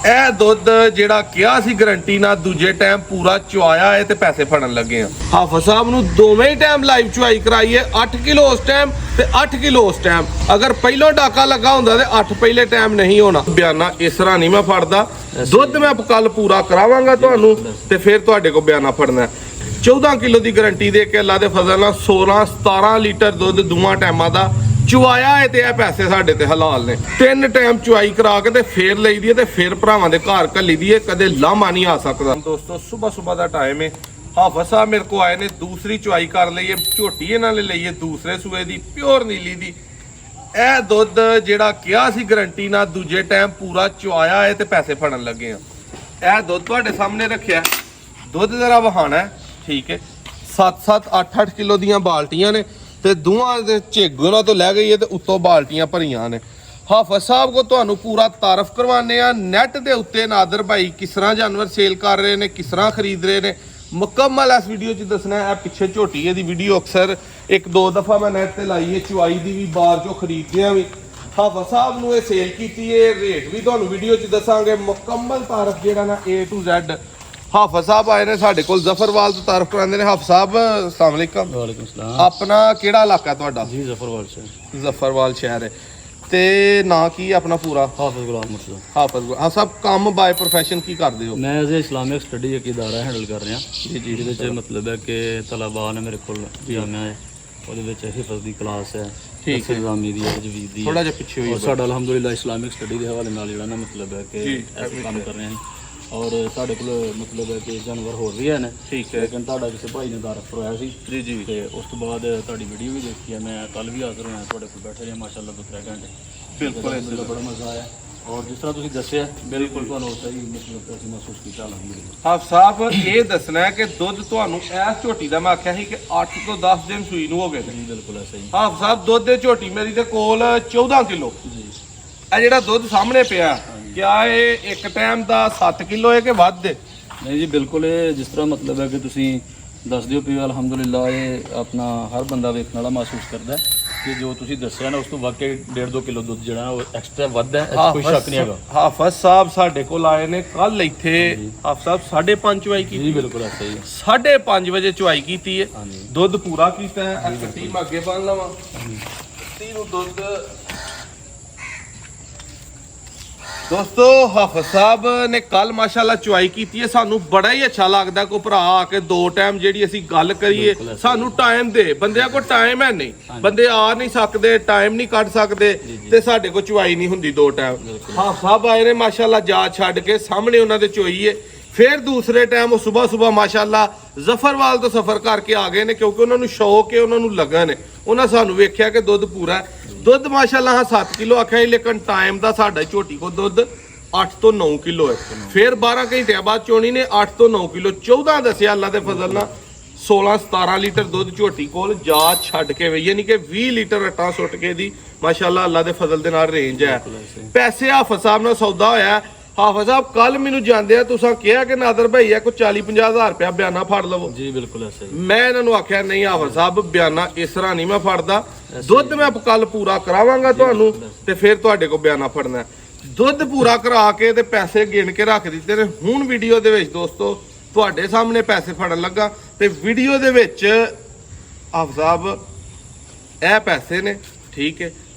ਇਹ ਦੁੱਧ ਜਿਹੜਾ ਕਿਹਾ ਸੀ ਗਰੰਟੀ ਨਾਲ ਦੂਜੇ ਟਾਈਮ ਪੂਰਾ ਚੁਆਇਆ ਹੈ ਤੇ ਪੈਸੇ ਫੜਨ ਲੱਗੇ ਆ। ਹਾਫਿਜ਼ ਸਾਹਿਬ ਨੂੰ ਦੋਵੇਂ ਹੀ ਟਾਈਮ ਲਾਈਵ ਚੁਆਈ ਕਰਾਈ ਹੈ, 8 ਕਿਲੋ ਉਸ ਟਾਈਮ ਤੇ 8 ਕਿਲੋ ਉਸ ਟਾਈਮ। ਅਗਰ ਪਹਿਲੋਂ ਡਾਕਾ ਲੱਗਾ ਹੁੰਦਾ ਤੇ 8 ਪਹਿਲੇ ਟਾਈਮ ਨਹੀਂ ਹੋਣਾ। ਬਿਆਨਾ ਇਸ ਤਰ੍ਹਾਂ ਨਹੀਂ ਮੈਂ ਫੜਦਾ, ਦੁੱਧ ਮੈਂ ਕੱਲ ਪੂਰਾ ਕਰਾਵਾਂਗਾ ਤੁਹਾਨੂੰ ਤੇ ਫਿਰ ਤੁਹਾਡੇ ਕੋਲ ਬਿਆਨਾ ਫੜਨਾ। 14 ਕਿਲੋ ਦੀ ਗਰੰਟੀ ਦੇ ਕੇ ਅੱਲਾ ਦੇ ਫਜ਼ਲ ਨਾਲ 16-17 ਲੀਟਰ ਦੁੱਧ ਦੋਵਾਂ ਟਾਈਮਾਂ ਦਾ ਚੁਆਇਆ ਹੈ ਤੇ ਇਹ ਪੈਸੇ ਸਾਡੇ ਤੇ ਹਲਾਲ ਨੇ। 3 ਟਾਈਮ ਚੁਆਈ ਕਰਾ ਕੇ ਤੇ ਫੇਰ ਲਈ ਦੀ ਤੇ ਫੇਰ ਭਰਾਵਾਂ ਦੇ ਘਰ ਘੱਲੀ ਦੀ, ਕਦੇ ਲਾਮਾ ਨਹੀਂ ਆ ਸਕਦਾ। ਦੋਸਤੋ ਸਵੇਰ ਦਾ ਟਾਈਮ ਹੈ, ਹਾਫਿਜ਼ ਸਾਹਿਬ ਮੇਰੇ ਕੋ ਆਏ ਨੇ, ਦੂਸਰੀ ਚੁਆਈ ਕਰ ਲਈਏ, ਝੋਟੀ ਇਹਨਾਂ ਨੇ ਲਈਏ ਦੂਸਰੇ ਸੂਏ ਦੀ ਪਿਓਰ ਨੀਲੀ ਦੀ। ਇਹ ਦੁੱਧ ਜਿਹੜਾ ਕਿਹਾ ਸੀ ਗਰੰਟੀ ਨਾਲ ਦੂਜੇ ਟਾਈਮ ਪੂਰਾ ਚੁਆਇਆ ਹੈ ਤੇ ਪੈਸੇ ਫੜਨ ਲੱਗੇ ਆ। ਇਹ ਦੁੱਧ ਤੁਹਾਡੇ ਸਾਹਮਣੇ ਰੱਖਿਆ, ਦੁੱਧ ਜ਼ਰਾ ਵਹਾਣਾ ਹੈ, ਠੀਕ ਹੈ। 7-7 8-8 ਕਿਲੋ ਦੀਆਂ ਬਾਲਟੀਆਂ ਨੇ ਤੇ ਦੋਵਾਂ ਦੇ ਝੇਗੋਂ ਤੋਂ ਲੈ ਗਈ ਹੈ ਤੇ ਉੱਤੋਂ ਬਾਲਟੀਆਂ ਭਰੀਆਂ ਨੇ। ਹਾਫਿਜ਼ ਸਾਹਿਬ ਕੋ ਤੁਹਾਨੂੰ ਪੂਰਾ ਤਾਰਫ ਕਰਵਾਨੇ ਆ। ਨੈਟ ਦੇ ਉੱਤੇ ਨਾਦਰ ਭਾਈ ਕਿਸ ਤਰ੍ਹਾਂ ਜਾਨਵਰ ਸੇਲ ਕਰ ਰਹੇ ਨੇ, ਕਿਸ ਤਰ੍ਹਾਂ ਖਰੀਦ ਰਹੇ ਨੇ, ਮੁਕੰਮਲ ਇਸ ਵੀਡੀਓ 'ਚ ਦੱਸਣਾ ਹੈ। ਪਿੱਛੇ ਝੋਟੀਏ ਦੀ ਵੀਡੀਓ ਅਕਸਰ 1-2 ਦਫਾ ਮੈਂ ਨੈਟ ਤੇ ਲਾਈ ਹੈ, ਚੁਆਈ ਦੀ ਵੀ, ਬਾਹਰ ਚੋਂ ਖਰੀਦਦਿਆਂ ਵੀ। ਹਾਫਿਜ਼ ਸਾਹਿਬ ਨੂੰ ਇਹ ਸੇਲ ਕੀਤੀ ਹੈ, ਰੇਟ ਵੀ ਤੁਹਾਨੂੰ ਵੀਡੀਓ 'ਚ ਦੱਸਾਂਗੇ। ਮੁਕੰਮਲ ਤਾਰਫ ਜਿਹੜਾ ਨਾ A to Z। ਹਾਫਿਜ਼ ਸਾਹਿਬ ਆਏ ਨੇ ਸਾਡੇ ਕੋਲ, ਜ਼ਫਰਵਾਲ ਤੋਂ ਤਾਰਫ ਕਰਾਉਂਦੇ ਨੇ। ਹਾਫਿਜ਼ ਸਾਹਿਬ अस्सलाम वालेकुम। वालेकुम सलाम। ਆਪਣਾ ਕਿਹੜਾ ਇਲਾਕਾ ਤੁਹਾਡਾ? जी जफरवाल से। ਜ਼ਫਰਵਾਲ ਸ਼ਹਿਰ ਹੈ ਤੇ ਨਾਂ ਕੀ ਹੈ ਆਪਣਾ ਪੂਰਾ? हाफिज गुलाम मुर्तज़ा। ਹਾਫਿਜ਼ ਸਾਹਿਬ ਕੰਮ ਬਾय ਪ੍ਰੋਫੈਸ਼ਨ ਕੀ ਕਰਦੇ ਹੋ? मैं एज ए इस्लामिक स्टडी एक इदारा हैंडल कर रहा जी जी ਇਹਦੇ ਚ ਮਤਲਬ ਹੈ ਕਿ ਤਲਬਾ ਨੇ ਮੇਰੇ ਕੋਲ ਜਾਮਿਆ ਹੈ, ਉਹਦੇ ਵਿੱਚ ਹਿਫਜ਼ ਦੀ ਕਲਾਸ ਹੈ, ਠੀਕ ਹੈ, ਨਿਜ਼ਾਮੀ ਦੀ ਹੈ, ਤਜਵੀਦ ਦੀ। ਥੋੜਾ ਜਿਹਾ ਪਿੱਛੇ ਹੋਈ ਸਾਡਾ ਅਲਹਮਦੁਲਿਲਾ ਇਸਲਾਮਿਕ ਸਟੱਡੀ ਦੇ ਹਵਾਲੇ ਨਾਲ ਜਿਹੜਾ ਨਾ ਮਤਲਬ ਹੈ ਕਿ ਐਸੇ ਕੰਮ ਕਰ ਰਹੇ ਹਾਂ। ਔਰ ਸਾਡੇ ਕੋਲ ਮਤਲਬ ਹੈ ਕਿ ਜਾਨਵਰ ਹੋਰ ਵੀ ਹਨ, ਠੀਕ ਹੈ, ਲੇਕਿਨ ਤੁਹਾਡਾ ਕਿਸੇ ਭਾਈ ਨੇ ਤਾਰਫ ਕਰਵਾਇਆ ਸੀ ਜੀ ਜੀ ਤੇ ਉਸ ਤੋਂ ਬਾਅਦ ਤੁਹਾਡੀ ਵੀਡੀਓ ਵੀ ਦੇਖੀ ਹੈ। ਮੈਂ ਕੱਲ ਵੀ ਹਾਜ਼ਰ ਹੋਇਆ ਤੁਹਾਡੇ ਕੋਲ, ਬੈਠੇ ਰਹੇ ਮਾਸ਼ਾਅੱਲਾ 2-3 ਘੰਟੇ। ਬਿਲਕੁਲ ਬੜਾ ਮਜ਼ਾ ਆਇਆ ਔਰ ਜਿਸ ਤਰ੍ਹਾਂ ਤੁਸੀਂ ਦੱਸਿਆ ਬਿਲਕੁਲ ਤੁਹਾਨੂੰ ਸਹੀ ਮਤਲਬ ਅਸੀਂ ਮਹਿਸੂਸ ਕੀਤਾ ਅਲਹਮਦੁਲਿਲਾ। ਹਾਫਿਜ਼ ਸਾਹਿਬ ਇਹ ਦੱਸਣਾ ਹੈ ਕਿ ਦੁੱਧ ਤੁਹਾਨੂੰ ਇਸ ਝੋਟੀ ਦਾ ਮੈਂ ਆਖਿਆ ਸੀ ਕਿ 8 ਤੋਂ 10 ਦਿਨ ਸੂਈ ਨੂੰ ਹੋ ਗਏ ਨੇ। ਬਿਲਕੁਲ ਐਸਾ ਹੀ। ਹਾਫਿਜ਼ ਸਾਹਿਬ ਦੁੱਧ ਦੇ ਝੋਟੀ ਮੇਰੀ ਦੇ ਕੋਲ 14 ਕਿਲੋ ਜੀ। ਇਹ ਜਿਹੜਾ ਦੁੱਧ ਸਾਹਮਣੇ ਪਿਆ, ਕਿਆ ਇਹ ਇੱਕ ਟਾਈਮ ਦਾ 7 ਕਿਲੋ ਹੈ ਕਿ ਵੱਧ ਹੈ? ਨਹੀਂ ਜੀ ਬਿਲਕੁਲ, ਇਹ ਜਿਸ ਤਰ੍ਹਾਂ ਮਤਲਬ ਹੈ ਕਿ ਤੁਸੀਂ ਦੱਸ ਦਿਓ ਵੀ ਅਲਹਮਦੁਲਿਲਾ ਇਹ ਆਪਣਾ ਹਰ ਬੰਦਾ ਵੇਖਣ ਵਾਲਾ ਮਹਿਸੂਸ ਕਰਦਾ ਕਿ ਜੋ ਤੁਸੀਂ ਦੱਸਿਆ ਨਾ ਉਸ ਤੋਂ ਵਾਕਈ 1.5-2 ਕਿਲੋ ਦੁੱਧ ਜਿਹੜਾ ਉਹ ਐਕਸਟਰਾ ਵੱਧ ਹੈ, ਕੋਈ ਸ਼ੱਕ ਨਹੀਂ ਹੈਗਾ। ਹਾਫਿਜ਼ ਸਾਹਿਬ ਸਾਡੇ ਕੋਲ ਆਏ ਨੇ ਕੱਲ ਇੱਥੇ, ਹਾਫਿਜ਼ ਸਾਹਿਬ 5:30 ਚੁਆਈ ਕੀਤੀ ਜੀ ਬਿਲਕੁਲ ਐਸਾ ਹੀ। 5:30 ਵਜੇ ਚੁਆਈ ਕੀਤੀ ਹੈ, ਹਾਂਜੀ। ਦੁੱਧ ਪੂਰਾ ਕੀਤਾ ਹੈ। ਇਹ ਕੱਟੀ ਮੈਂ ਅੱਗੇ ਬੰਨ ਲਵਾਂ, ਕੱਟੀ ਨੂੰ ਦੁੱਧ। ਦੋਸਤੋ ਹਾਫਿਜ਼ ਸਾਹਿਬ ਨੇ ਕੱਲ ਮਾਸ਼ਾਅੱਲਾ ਚੁਆਈ ਕੀਤੀ ਹੈ। ਸਾਨੂੰ ਬੜਾ ਹੀ ਅੱਛਾ ਲੱਗਦਾ ਕੋਈ ਭਰਾ ਆ ਕੇ 2 ਟਾਈਮ ਜਿਹੜੀ ਅਸੀਂ ਗੱਲ ਕਰੀਏ, ਸਾਨੂੰ ਟਾਈਮ ਦੇ। ਬੰਦਿਆਂ ਕੋਲ ਟਾਈਮ ਹੈ ਨਹੀਂ, ਬੰਦੇ ਆ ਨਹੀਂ ਸਕਦੇ, ਟਾਈਮ ਨਹੀਂ ਕੱਢ ਸਕਦੇ ਤੇ ਸਾਡੇ ਕੋਲ ਚੁਆਈ ਨਹੀਂ ਹੁੰਦੀ 2 ਟਾਈਮ। ਹਾਫਿਜ਼ ਸਾਹਿਬ ਆਏ ਨੇ ਮਾਸ਼ਾਅੱਲਾ ਜਾ ਛੱਡ ਕੇ ਸਾਹਮਣੇ ਉਹਨਾਂ ਦੇ ਚੋਈਏ। ਫਿਰ ਦੂਸਰੇ ਟਾਈਮ ਉਹ ਸਵੇਰ ਮਾਸ਼ਾਅੱਲਾ ਜ਼ਫਰਵਾਲ ਤੋਂ ਸਫ਼ਰ ਕਰਕੇ ਆ ਗਏ ਨੇ, ਕਿਉਂਕਿ ਉਹਨਾਂ ਨੂੰ ਸ਼ੌਕ ਹੈ, ਉਹਨਾਂ ਨੂੰ ਲਗਨ ਹੈ। ਉਹਨਾਂ ਸਾਨੂੰ ਵੇਖਿਆ ਕਿ ਦੁੱਧ ਪੂਰਾ ਹੈ। ਦੁੱਧ ਮਾਸ਼ਾਅੱਲਾ 7 ਕਿਲੋ ਆਖਿਆ ਸੀ, ਲੇਕਿਨ ਟਾਈਮ ਦਾ ਸਾਡਾ ਝੋਟੀ ਕੋ ਦੁੱਧ 8 ਤੋਂ 9 ਕਿਲੋ ਹੈ। ਫਿਰ 12 ਘੰਟਿਆਂ ਬਾਅਦ ਚੋਣੀ ਨੇ 8 ਤੋਂ 9 ਕਿਲੋ 14 ਦੱਸਿਆ ਅੱਲਾ ਦੇ ਫਜ਼ਲ ਨਾਲ। 16-17 ਲੀਟਰ ਦੁੱਧ ਝੋਟੀ ਕੋਲ ਜਾ ਛੱਡ ਕੇ ਵਈ, ਯਾਨੀ ਕਿ 20 ਲੀਟਰ ਰੱਟਾ ਸੁੱਟ ਕੇ ਦੀ ਮਾਸ਼ਾਅੱਲਾ ਅੱਲਾ ਦੇ ਫਜ਼ਲ ਦੇ ਨਾਲ ਰੇਂਜ ਹੈ। ਪੈਸੇ ਹਾਫਿਜ਼ ਸਾਹਿਬ ਨਾਲ ਸੌਦਾ ਹੋਇਆ। ਹਾਫਿਜ਼ ਸਾਹਿਬ ਕੱਲ ਮੈਨੂੰ ਜਾਂਦੇ ਆ ਤੁਸੀਂ ਕਿਹਾ ਕਿ ਨਾਦਰ ਭਾਈ ਆ ਕੋਈ 40-50 ਹਜ਼ਾਰ ਰੁਪਇਆ ਬਿਆਨਾ ਫੜ ਲਵੋ। ਜੀ ਬਿਲਕੁਲ ਐਸਾ ਹੀ। ਮੈਂ ਇਹਨਾਂ ਨੂੰ ਆਖਿਆ ਨਹੀਂ ਹਾਫਿਜ਼ ਸਾਹਿਬ ਬਿਆਨਾ ਇਸ ਤਰ੍ਹਾਂ ਨਹੀਂ ਮੈਂ ਫੜਦਾ, ਦੁੱਧ ਮੈਂ ਕੱਲ ਪੂਰਾ ਕਰਾਵਾਂਗਾ ਤੁਹਾਨੂੰ ਤੇ ਫਿਰ ਤੁਹਾਡੇ ਕੋਲ ਬਿਆਨਾ ਫੜਨਾ। ਦੁੱਧ ਪੂਰਾ ਕਰਾ ਕੇ ਤੇ ਪੈਸੇ ਗਿਣ ਕੇ ਰੱਖ ਦਿੱਤੇ ਨੇ। ਹੁਣ ਵੀਡੀਓ ਦੇ ਵਿੱਚ ਦੋਸਤੋ ਤੁਹਾਡੇ ਸਾਹਮਣੇ ਪੈਸੇ ਫੜਨ ਲੱਗਾ ਤੇ ਵੀਡੀਓ ਦੇ ਵਿੱਚ ਹਾਫਿਜ਼ ਸਾਹਿਬ ਇਹ ਪੈਸੇ ਨੇ, ਠੀਕ ਹੈ।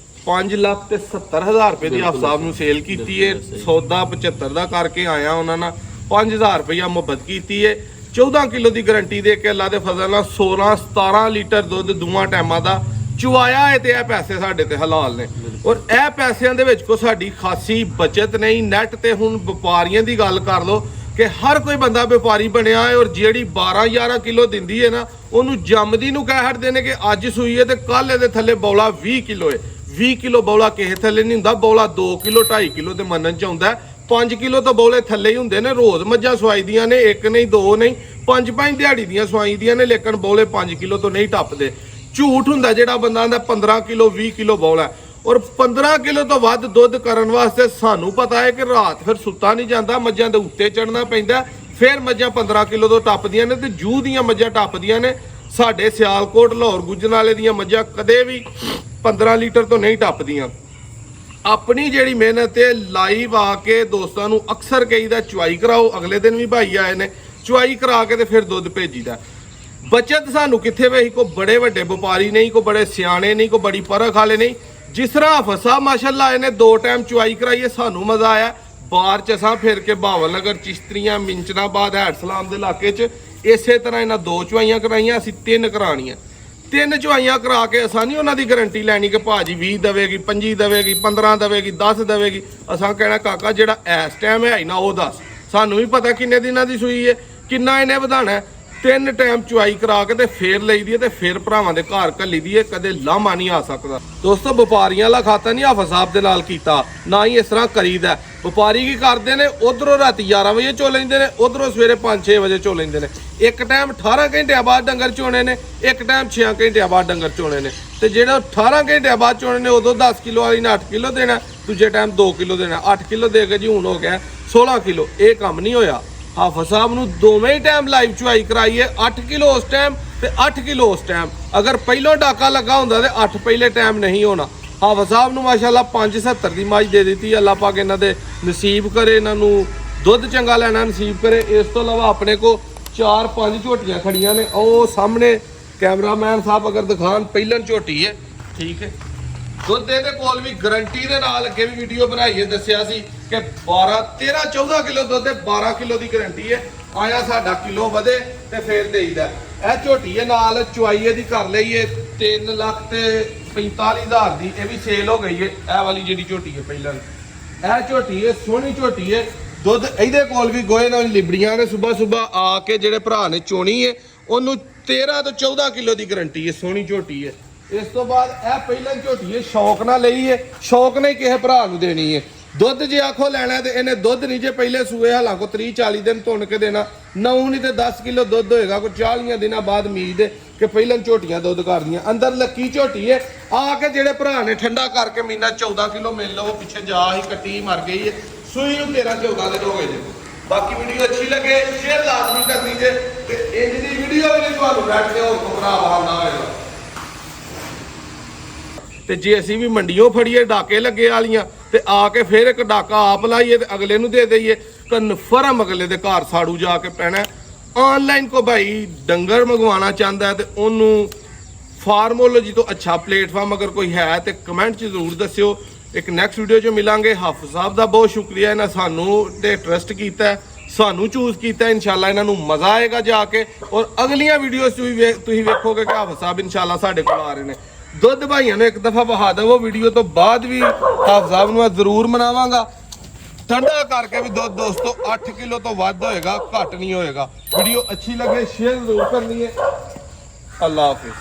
5,70,000 ਰੁਪਏ ਦੀ ਹਾਫਿਜ਼ ਸਾਹਿਬ ਨੂੰ ਸੇਲ ਕੀਤੀ ਹੈ। ਸੌਦਾ 75 ਦਾ ਕਰਕੇ ਆਇਆ, ਉਹਨਾਂ ਨਾਲ 5,000 ਰੁਪਇਆ ਮੁਹੱਬਤ ਕੀਤੀ ਹੈ। 14 ਕਿਲੋ ਦੀ ਗਰੰਟੀ ਦੇ ਕੇ ਅੱਲਾ ਦੇ ਫਜ਼ਲ ਨਾਲ 16-17 ਲੀਟਰ ਦੁੱਧ ਦੋਵਾਂ ਟਾਈਮਾਂ ਦਾ ਚੁਆਇਆ ਹੈ ਤੇ ਇਹ ਪੈਸੇ ਸਾਡੇ ਤੇ ਹਲਾਲ ਨੇ। ਔਰ ਇਹ ਪੈਸਿਆਂ ਦੇ ਵਿੱਚ ਕੋਈ ਸਾਡੀ ਖਾਸੀ ਬਚਤ ਨਹੀਂ। ਨੈਟ ਤੇ ਹੁਣ ਵਪਾਰੀਆਂ ਦੀ ਗੱਲ ਕਰ ਲਓ ਕਿ ਹਰ ਕੋਈ ਬੰਦਾ ਵਪਾਰੀ ਬਣਿਆ ਹੈ, ਔਰ ਜਿਹੜੀ 12-11 ਕਿਲੋ ਦਿੰਦੀ ਹੈ ਨਾ ਉਹਨੂੰ ਜੰਮਦੀ ਨੂੰ ਕਹਿ ਹਟਦੇ ਨੇ ਕਿ ਅੱਜ ਸੂਈ ਹੈ ਤੇ ਕੱਲ ਇਹਦੇ ਥੱਲੇ ਬੌਲਾ 20 ਕਿਲੋ ਹੈ। 20 ਕਿਲੋ ਬੌਲਾ ਕਿਸੇ ਥੱਲੇ ਨਹੀਂ ਹੁੰਦਾ, ਬੌਲਾ 2 ਕਿਲੋ 2.5 ਕਿਲੋ ਤੇ ਮੰਨਣ ਚ ਆਉਂਦਾ। 5 ਕਿਲੋ ਤਾਂ ਬੌਲੇ ਥੱਲੇ ਹੀ ਹੁੰਦੇ ਨੇ। ਰੋਜ਼ ਮੱਝਾਂ ਸਵਾਈ ਦੀਆਂ ਨੇ, 1 ਨਹੀਂ 2 ਨਹੀਂ 5-5 ਦਿਹਾੜੀ ਦੀਆਂ ਸਵਾਈ ਦੀਆਂ ਨੇ, ਲੇਕਿਨ ਬੌਲੇ 5 ਕਿਲੋ ਤੋਂ ਨਹੀਂ ਟੱਪਦੇ। ਝੂਠ ਹੁੰਦਾ ਜਿਹੜਾ ਬੰਦਾ ਆਂਦਾ 15 ਕਿਲੋ 20 ਕਿਲੋ ਬੌਲਾ। ਔਰ 15 ਕਿਲੋ ਤੋਂ ਵੱਧ ਦੁੱਧ ਕਰਨ ਵਾਸਤੇ ਸਾਨੂੰ ਪਤਾ ਹੈ ਕਿ ਰਾਤ ਫਿਰ ਸੁੱਤਾ ਨਹੀਂ ਜਾਂਦਾ, ਮੱਝਾਂ ਦੇ ਉੱਤੇ ਚੜਨਾ ਪੈਂਦਾ। ਫਿਰ ਮੱਝਾਂ 15 ਕਿਲੋ ਤੋਂ ਟੱਪਦੀਆਂ ਨੇ ਤੇ ਜੂਹ ਦੀਆਂ ਮੱਝਾਂ ਟੱਪਦੀਆਂ ਨੇ। ਸਾਡੇ ਸਿਆਲਕੋਟ ਲਾਹੌਰ ਗੁਜਰਾਂਵਾਲੇ ਦੀਆਂ ਮੱਝਾਂ ਕਦੇ ਵੀ 15 ਲੀਟਰ ਤੋਂ ਨਹੀਂ ਟੱਪਦੀਆਂ। ਆਪਣੀ ਜਿਹੜੀ ਮਿਹਨਤ ਹੈ ਲਾਈਵ ਆ ਕੇ ਦੋਸਤਾਂ ਨੂੰ ਅਕਸਰ ਕਹੀਦਾ ਚੁਆਈ ਕਰਾਓ। ਅਗਲੇ ਦਿਨ ਵੀ ਭਾਈ ਆਏ ਨੇ, ਚੁਆਈ ਕਰਾ ਕੇ ਤੇ ਫਿਰ ਦੁੱਧ ਭੇਜੀਦਾ। ਬਚਤ ਸਾਨੂੰ ਕਿੱਥੇ ਵੇ, ਕੋ ਬੜੇ ਵੱਡੇ ਵਪਾਰੀ ਨਹੀਂ, ਕੋ ਬੜੇ ਸਿਆਣੇ ਨਹੀਂ, ਕੋ ਬੜੀ ਪਰਖ ਵਾਲੇ ਨਹੀਂ। ਜਿਸ ਤਰ੍ਹਾਂ ਹਾਫਿਜ਼ ਸਾਹਿਬ ਮਾਸ਼ਾਅੱਲਾ ਆਏ ਨੇ 2 ਟਾਈਮ ਚੁਆਈ ਕਰਾਈਏ, ਸਾਨੂੰ ਮਜ਼ਾ ਆਇਆ। ਬਾਹਰ ਚ ਅਸਾਂ ਫਿਰ ਕੇ ਬਹਾਵਲ ਨਗਰ, ਚਿਸ਼ਤਰੀਆਂ, ਮਿੰਚਨਾਬਾਦ, ਹੈਡ ਸਲਾਮ ਦੇ ਇਲਾਕੇ ਚ ਇਸੇ ਤਰ੍ਹਾਂ ਇਹਨਾਂ 2 ਚੁਆਈਆਂ ਕਰਾਈਆਂ, ਅਸੀਂ 3 ਕਰਾਉਣੀਆਂ। 3 ਚੁਆਈਆਂ ਕਰਾ ਕੇ ਅਸਾਂ ਨਹੀਂ ਉਹਨਾਂ ਦੀ ਗਾਰੰਟੀ ਲੈਣੀ ਕਿ ਭਾਜੀ 20 ਦੇਵੇਗੀ, 25 ਦੇਵੇਗੀ, 15 ਦੇਵੇਗੀ, 10 ਦੇਵੇਗੀ। ਅਸਾਂ ਕਹਿਣਾ ਕਾਕਾ ਜਿਹੜਾ ਇਸ ਟਾਈਮ ਹੈ ਨਾ ਉਹ ਦੱਸ, ਸਾਨੂੰ ਵੀ ਪਤਾ ਕਿੰਨੇ ਦਿਨਾਂ ਦੀ ਸੂਈ ਹੈ, ਕਿੰਨਾ ਇਹਨੇ ਵਧਾਣਾ। 3 ਟਾਈਮ ਚੁਆਈ ਕਰਾ ਕੇ ਤੇ ਫੇਰ ਲਈਦੀ ਹੈ ਤੇ ਫੇਰ ਭਰਾਵਾਂ ਦੇ ਘਰ ਘੱਲੀ ਦੀ ਹੈ, ਕਦੇ ਲਾਮਾ ਨਹੀਂ ਆ ਸਕਦਾ। ਦੋਸਤੋ ਵਪਾਰੀਆਂ ਵਾਲਾ ਖਾਤਾ ਨਹੀਂ ਹਾਫਿਜ਼ ਸਾਹਿਬ ਦੇ ਨਾਲ ਕੀਤਾ, ਨਾ ਹੀ ਇਸ ਤਰ੍ਹਾਂ ਕਰੀਦਾ। ਵਪਾਰੀ ਕੀ ਕਰਦੇ ਨੇ, ਉਧਰੋਂ ਰਾਤੀ 11 ਵਜੇ ਚੋ ਲੈਂਦੇ ਨੇ, ਉਧਰੋਂ ਸਵੇਰੇ 5-6 ਵਜੇ ਚੋ ਲੈਂਦੇ ਨੇ। ਇੱਕ ਟਾਈਮ 18 ਘੰਟਿਆਂ ਬਾਅਦ ਡੰਗਰ ਚੋਣੇ ਨੇ, ਇੱਕ ਟਾਈਮ 6 ਘੰਟਿਆਂ ਬਾਅਦ ਡੰਗਰ ਚੋਣੇ ਨੇ। ਤੇ ਜਿਹੜਾ 18 ਘੰਟਿਆਂ ਬਾਅਦ ਚੋਣੇ ਨੇ ਉਦੋਂ 10 ਕਿਲੋ ਵਾਲੀ ਨੇ 8 ਕਿਲੋ ਦੇਣਾ, ਦੂਜੇ ਟਾਈਮ 2 ਕਿਲੋ ਦੇਣਾ। 8 ਕਿਲੋ ਦੇ ਕੇ ਜੀ ਹੁਣ ਹੋ ਗਿਆ 16 ਕਿਲੋ। ਇਹ ਕੰਮ ਨਹੀਂ ਹੋਇਆ। ਹਾਫਿਜ਼ ਸਾਹਿਬ ਨੂੰ ਦੋਵੇਂ ਹੀ ਟਾਈਮ ਲਾਈਵ ਚੁਆਈ ਕਰਾਈ ਹੈ, 8 ਕਿਲੋ ਉਸ ਟਾਈਮ ਤੇ 8 ਕਿਲੋ ਉਸ ਟਾਈਮ। ਅਗਰ ਪਹਿਲੋਂ ਡਾਕਾ ਲੱਗਾ ਹੁੰਦਾ ਤੇ 8 ਪਹਿਲੇ ਟਾਈਮ ਨਹੀਂ ਹੋਣਾ। ਹਾਫਿਜ਼ ਸਾਹਿਬ ਨੂੰ ਮਾਸ਼ਾਅੱਲਾ 570 ਦੀ ਮੱਝ ਦੇ ਦਿੱਤੀ। ਅੱਲਾਹ ਪਾਕ ਇਹਨਾਂ ਦੇ ਨਸੀਬ ਕਰੇ, ਇਹਨਾਂ ਨੂੰ ਦੁੱਧ ਚੰਗਾ ਲੈਣਾ ਨਸੀਬ ਕਰੇ। ਇਸ ਤੋਂ ਇਲਾਵਾ ਆਪਣੇ ਕੋ 4-5 ਝੋਟੀਆਂ ਖੜੀਆਂ ਨੇ, ਉਹ ਸਾਹਮਣੇ ਕੈਮਰਾਮੈਨ ਸਾਹਿਬ ਅਗਰ ਦਿਖਾਣ, ਪਹਿਲਨ ਝੋਟੀ ਹੈ, ਠੀਕ ਹੈ। ਦੁੱਧ ਇਹਦੇ ਕੋਲ ਵੀ ਗਾਰੰਟੀ ਦੇ ਨਾਲ ਅੱਗੇ ਵੀ ਵੀਡੀਓ ਬਣਾਈਏ, ਦੱਸਿਆ ਸੀ ਕਿ 13-14 ਕਿਲੋ ਦੁੱਧ ਹੈ, 12 ਕਿਲੋ ਦੀ ਗਾਰੰਟੀ ਹੈ। ਆਇਆ ਸਾਡਾ ਕਿਲੋ ਵਧੇ ਤੇ ਫੇਰ ਦੇਈਦਾ। ਇਹ ਝੋਟੀ ਹੈ ਨਾਲ ਚੁਆਈ ਇਹਦੀ ਕਰ ਲਈਏ 3,45,000 ਦੀ, ਇਹ ਵੀ ਸੇਲ ਹੋ ਗਈ ਹੈ। ਇਹ ਵਾਲੀ ਜਿਹੜੀ ਝੋਟੀ ਹੈ ਪਹਿਲਾਂ, ਇਹ ਝੋਟੀ ਹੈ ਸੋਹਣੀ ਝੋਟੀ ਹੈ। ਦੁੱਧ ਇਹਦੇ ਕੋਲ ਵੀ ਗੋਹੇ ਨਾਲ ਲਿਬੜੀਆਂ ਨੇ। ਸਵੇਰ ਆ ਕੇ ਜਿਹੜੇ ਭਰਾ ਨੇ ਚੋਣੀ ਹੈ ਉਹਨੂੰ 13 ਤੋਂ 14 ਕਿਲੋ ਦੀ ਗਾਰੰਟੀ ਹੈ, ਸੋਹਣੀ ਝੋਟੀ ਹੈ। ਇਸ ਤੋਂ ਬਾਅਦ ਇਹ ਪਹਿਲਾਂ ਝੋਟੀ ਹੈ, ਸ਼ੌਕ ਨਾਲ ਲਈ ਹੈ, ਸ਼ੌਕ ਨਹੀਂ ਕਿਸੇ ਭਰਾ ਨੂੰ ਦੇਣੀ ਹੈ। ਦੁੱਧ ਜੇ ਆਖੋ ਲੈਣਾ ਤੇ ਇਹਨੇ ਦੁੱਧ ਨਹੀਂ ਜੇ ਪਹਿਲੇ ਸੂਏ ਹਾਲਾਂ ਕੋ 30-40 ਦਿਨ ਤੁੰਨ ਕੇ ਦੇਣਾ, 9 ਨਹੀਂ ਤੇ 10 ਕਿਲੋ ਦੁੱਧ ਹੋਏਗਾ। ਕੋਈ 40 ਦਿਨਾਂ ਬਾਅਦ ਉਮੀਦ ਹੈ ਕਿ ਪਹਿਲਾਂ ਝੋਟੀਆਂ ਦੁੱਧ ਕਰਦੀਆਂ। ਅੰਦਰ ਲੱਕੀ ਝੋਟੀ ਹੈ। ਆ ਕੇ ਜਿਹੜੇ ਭਰਾ ਨੇ ਠੰਡਾ ਕਰਕੇ ਮਹੀਨਾ 14 ਕਿਲੋ ਮਿਲ ਲਓ, ਪਿੱਛੇ ਜਾ ਹੀ ਕੱਟੀ ਮਰ ਗਈ ਹੈ, ਸੂਈ ਨੂੰ 13-14 ਦਿਨ ਹੋ ਗਏ ਜੀ। ਬਾਕੀ ਵੀਡੀਓ ਅੱਛੀ ਲੱਗੇ ਸ਼ੇਅਰ ਲਾਜ਼ਮੀ ਕਰ ਦੀजिए ਤੇ ਇੰਜ ਦੀ ਵੀਡੀਓ ਵੀ ਤੁਹਾਨੂੰ ਬੈਠ ਕੇ ਹੋਰ ਘਬਰਾ ਨਾ ਹੋਏਗਾ। ਤੇ ਜੇ ਅਸੀਂ ਵੀ ਮੰਡੀਆਂ ਫੜੀਏ ਡਾਕੇ ਲੱਗੇ ਵਾਲੀਆਂ ਤੇ ਆ ਕੇ ਫਿਰ ਇੱਕ ਡਾਕਾ ਆਪ ਲਾਈਏ ਤੇ ਅਗਲੇ ਨੂੰ ਦੇ ਦਈਏ, ਕਨਫਰਮ ਅਗਲੇ ਦੇ ਘਰ ਸਾੜੂ ਜਾ ਕੇ ਪੈਣਾ। ਆਨਲਾਈਨ ਕੋ ਭਾਈ ਡੰਗਰ ਮੰਗਵਾਉਣਾ ਚਾਹੁੰਦਾ ਤੇ ਉਹਨੂੰ ਫਾਰਮੋਲੋਜੀ ਤੋਂ ਅੱਛਾ ਪਲੇਟਫਾਰਮ ਅਗਰ ਕੋਈ ਹੈ ਤੇ ਕਮੈਂਟ 'ਚ ਜ਼ਰੂਰ ਦੱਸਿਓ। ਇੱਕ ਨੈਕਸਟ ਵੀਡੀਓ 'ਚ ਮਿਲਾਂਗੇ। ਹਾਫਿਜ਼ ਸਾਹਿਬ ਦਾ ਬਹੁਤ ਸ਼ੁਕਰੀਆ, ਇਹਨਾਂ ਸਾਨੂੰ ਤੇ ਟਰਸਟ ਕੀਤਾ, ਸਾਨੂੰ ਚੂਜ਼ ਕੀਤਾ। ਇਨਸ਼ਾਅੱਲਾ ਇਹਨਾਂ ਨੂੰ ਮਜ਼ਾ ਆਏਗਾ ਜਾ ਕੇ। ਔਰ ਅਗਲੀਆਂ ਵੀਡੀਓਜ਼ ਤੁਸੀਂ ਵੇਖੋਗੇ ਕਿ ਹਾਫਿਜ਼ ਸਾਹਿਬ ਇਨਸ਼ਾਅੱਲਾ ਸਾਡੇ ਕੋਲ ਆ ਰਹੇ ਨੇ। ਦੁੱਧ ਭਾਈਆਂ ਨੂੰ ਇੱਕ ਦਫਾ ਵਹਾ ਦੇਵੋ, ਵੀਡੀਓ ਤੋਂ ਬਾਅਦ ਵੀ ਹਾਫਿਜ਼ ਸਾਹਿਬ ਨੂੰ ਮੈਂ ਜ਼ਰੂਰ ਮਨਾਵਾਂਗਾ। ਠੰਡਾ ਕਰਕੇ ਵੀ ਦੁੱਧ ਦੋਸਤੋ 8 ਕਿਲੋ ਤੋਂ ਵੱਧ ਹੋਏਗਾ, ਘੱਟ ਨਹੀਂ ਹੋਏਗਾ। ਵੀਡੀਓ ਅੱਛੀ ਲੱਗੇ ਸ਼ੇਅਰ ਜ਼ਰੂਰ ਕਰਨੀ ਹੈ। ਅੱਲਾਹ ਹਾਫਿਜ਼।